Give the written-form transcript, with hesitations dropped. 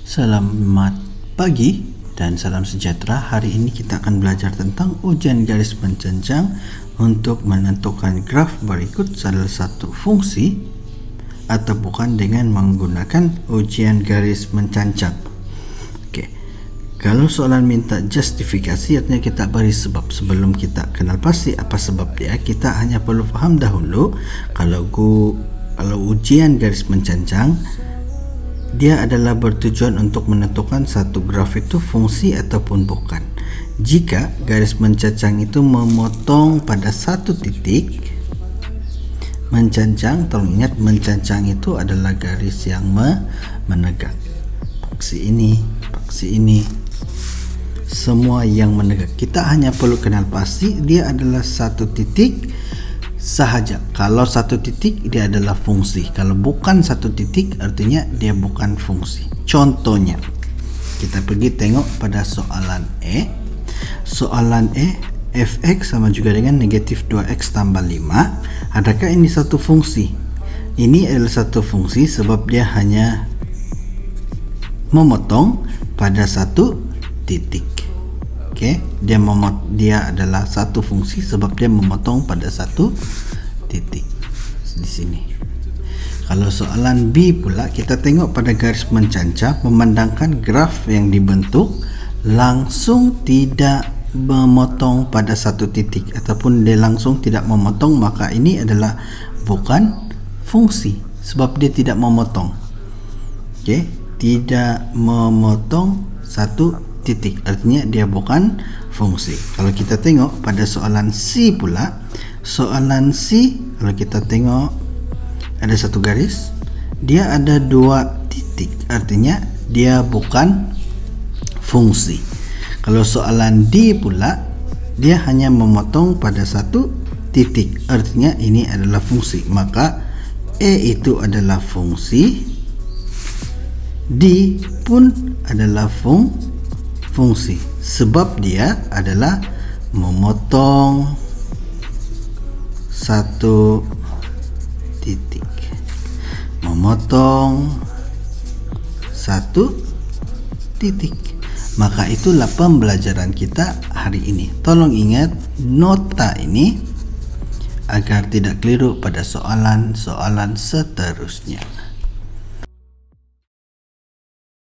Selamat pagi dan salam sejahtera. Hari ini kita akan belajar tentang ujian garis mencenjang untuk menentukan graf berikut salah satu fungsi atau bukan dengan menggunakan ujian garis mencancang. Oke. Kalau soalan minta justifikasi, artinya kita beri sebab. Sebelum kita kenal pasti apa sebab dia, kita hanya perlu paham dahulu kalau ujian garis mencancang dia adalah bertujuan untuk menentukan satu graf itu fungsi ataupun bukan. Jika garis mencancang itu memotong pada satu titik, mencancang, tolong ingat mencancang itu adalah garis yang menegak. Paksi ini, semua yang menegak. Kita hanya perlu kenal pasti dia adalah satu titik sahaja. Kalau satu titik dia adalah fungsi. Kalau bukan satu titik artinya dia bukan fungsi. Contohnya, kita pergi tengok pada soalan E. Soalan E, fx sama juga dengan negatif 2x tambah 5. Adakah ini satu fungsi? Ini adalah satu fungsi sebab dia hanya memotong pada satu titik. Oke, dia adalah satu fungsi sebab dia memotong pada satu titik di sini. Kalau soalan B pula, kita tengok pada garis mencancang memandangkan graf yang dibentuk langsung tidak memotong pada satu titik ataupun dia langsung tidak memotong, maka ini adalah bukan fungsi sebab dia tidak memotong. Oke, tidak memotong satu titik artinya dia bukan fungsi. Kalau kita tengok pada soalan C pula, soalan C kalau kita tengok ada satu garis, dia ada dua titik artinya dia bukan fungsi. Kalau soalan D pula, dia hanya memotong pada satu titik artinya ini adalah fungsi, maka E itu adalah fungsi, D pun adalah fungsi sebab dia adalah memotong satu titik. Maka itulah pembelajaran kita hari ini. Tolong ingat nota ini agar tidak keliru pada soalan-soalan seterusnya.